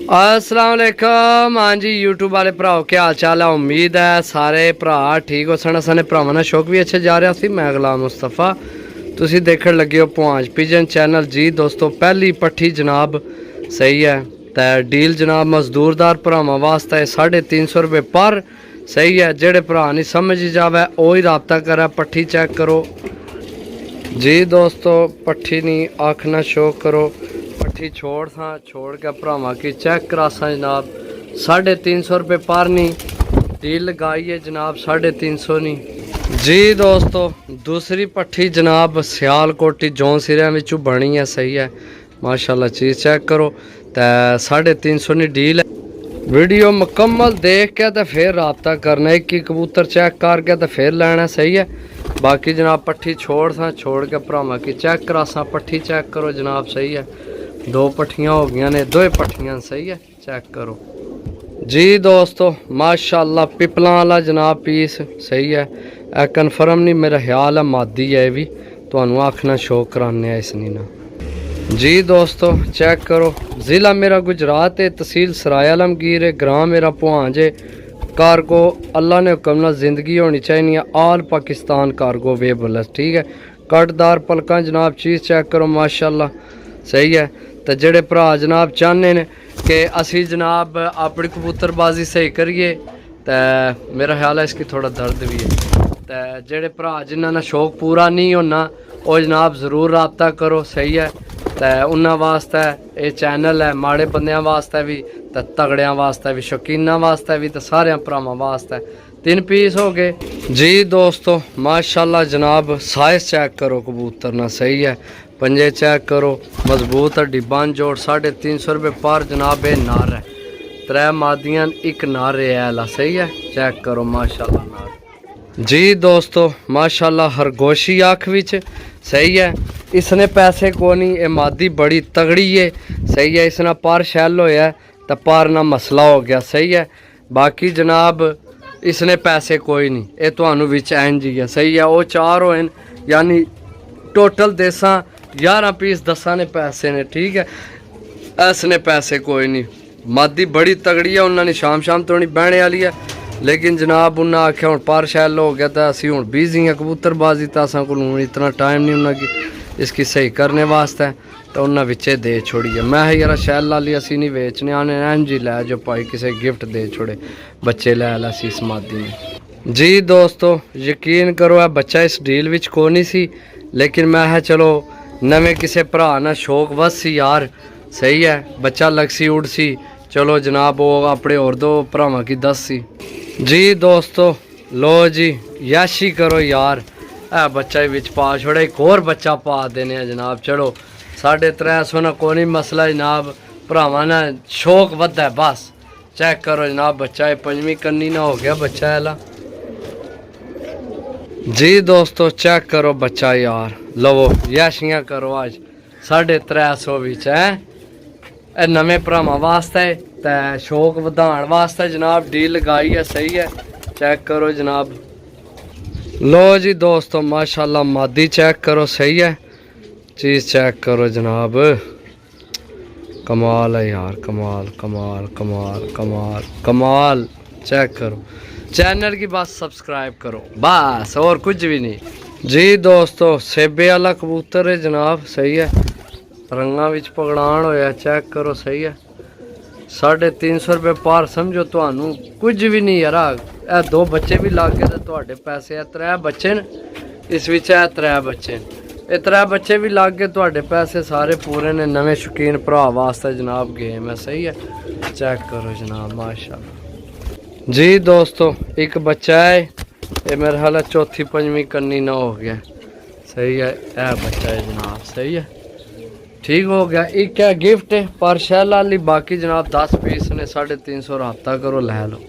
अस्सलाम वालेकुम। हाँ जी यूट्यूब वाले भराओ क्या हाल चाल है। उम्मीद है सारे भरा ठीक हो सन। साने भरावां नाल शौक भी अच्छे जा रहा सी। मैं गुलाम मुस्तफा तुसी देखण लगे हो पुआंच पिजन चैनल। जी दोस्तों पहली पट्ठी जनाब सही है तो डील जनाब मजदूरदार भरावां वास्ते 350 रुपये पर सही है। जेड़े भरा नहीं समझ जावे वही रबता करे। पट्ठी चेक करो जी दोस्तों, पट्ठी नहीं आखना शो करो। पट्ठी छोड़ के भरावां की चेक करा सा जनाब 350 रुपये पर नहीं डील लगाई है जनाब 350 नहीं। जी दोस्तों दूसरी पट्ठी जनाब सियालकोटी जौन सिरिया बिचू बनी है सही है माशाल्लाह। चीज़ चेक करो तो 350 नहीं डील है। वीडियो मुकम्मल देख के तो फिर रबता करना। एक ही कबूतर चेक करके तो फिर लेना सही है। बाकी जनाब पट्ठी छोड़ के भरावां की चेक करा सा। पट्ठी चेक करो जनाब सही है। दो पट्ठियाँ हो गई ने, दो पट्ठियाँ सही है चेक करो जी दोस्तों माशाल्लाह। पिपलां वाला जनाब पीस सही है। कन्फर्म नहीं मेरा ख्याल है मादी है भी तो आखना शो कराने इसनी ना। जी दोस्तों चेक करो ज़िला मेरा गुजरात है, तहसील सराय आलमगीर है, ग्राम मेरा पुआंच है। कार्गो अल्लाह ने हुक्म नाल जिंदगी होनी चाहिए। आल पाकिस्तान कार्गो वेबल है ठीक है। कटदार पलकां जनाब। चीज़ चेक करो माशाल्लाह सही है। तो जेड़े भरा जनाब चाहते ने कि असी जनाब अपनी कबूतरबाजी सही करिए तो मेरा ख्याल है इसकी थोड़ा दर्द भी है। तो जेड़े भरा जिन्होंने शौक पूरा नहीं होना वो जनाब ज़रूर रबता करो सही है। तो उन्होंने वास्ते ये चैनल है, माड़े बंदियां वास्ते भी तो तगड़ियां वास्ते भी, शौकीना वास्ते भी तो सारे भरावां वास्ते। 3 पीस हो गए जी दोस्तों माशाल्लाह जनाब। साइज चेक करो कबूतर ना सही है। पंजे चेक करो मजबूत है। डिब्बान जोड़ 350 रुपये पर जनाब। ये नार है 3 मादियां एक नार है सही है चेक करो माशाल्लाह नार। जी दोस्तों माशाल्लाह हरगोशी आँख विच सही है। इसने पैसे को नहीं ये मादी बड़ी तगड़ी है सही है। इसने पर शैल होया तो पर ना मसला हो गया सही है। बाकी जनाब इसने पैसे कोई नहीं ये तो विच इंज ही है सही है। वो 4 होए यानी टोटल देसा 11 पीस 10 ने पैसे ने ठीक है। इसने पैसे कोई नहीं। मादी बड़ी तगड़ी है। उन्होंने शाम तो नहीं बहने वाली है लेकिन जनाब उन्हें आख्या हूँ पर शैल हो गया तो असी हूँ बिजी हैं कबूतरबाजी तो असा को इतना टाइम नहीं उन्हें कि इसकी सही करने वास्ते तो उन्हें विचे दे छोड़ी है। मैं यार शैल लाली असी नहीं बेचने आने एन जी लै जो भाई किसी गिफ्ट दे छोड़े बच्चे लै सी इस मादी ने। जी दोस्तों यकीन करो है बच्चा इस डील विच को नहीं सी लेकिन मैं चलो नवे किसी भरा ना शौक बस सी यार सही है। बच्चा लग सी उड़ सी चलो जनाब वो अपने और 2 भरावां की 10 सी। जी दोस्तों लो जी याशी करो यार है बच्चा विच पा छोड़ा। एक और बच्चा पा देने जनाब। चलो 350 ना को नहीं मसला जनाब। भरावां ना शौक वधा है बस। चेक करो जनाब बच्चा 5वीं कन्नी ना हो गया बच्चा है। जी दोस्तों चेक करो बच्चा यार। लवो याशियाँ करो आज 350 विच है। नवे भरावां वास्ते तो शौक वधाण वास्ते जनाब डील लगाई है सही है चेक करो जनाब। लो जी दोस्तों माशाल्लाह मादी चेक करो सही है। चीज़ चेक करो जनाब कमाल है यार कमाल कमाल कमाल कमाल कमाल। चेक करो चैनल की बस सब्सक्राइब करो बस और कुछ भी नहीं। जी दोस्तों सेबे वाला कबूतर है जनाब सही है। रंगा विच पगड़ान होया चेक करो सही है। 350 रुपये पर समझो तो कुछ भी नहीं यार। 2 बच्चे भी लग गए तो पैसे है। 3 बच्चे ने इस विच है 3 बच्चे ये 3 बच्चे भी लग गए तो पैसे सारे पूरे ने। नवे शौकीन भरा वास्ते जनाब गेम है सही है चेक करो जनाब माशाल्लाह। जी दोस्तों एक बच्चा है ये मेरे ख्याल 4थी 5वीं कन्नी ना हो गया सही है। बच्चा है जनाब सही है ठीक हो गया। एक क्या गिफ्ट है पर शैल वाली। बाकी जनाब 10 पीस ने 350 रबता करो लै लो।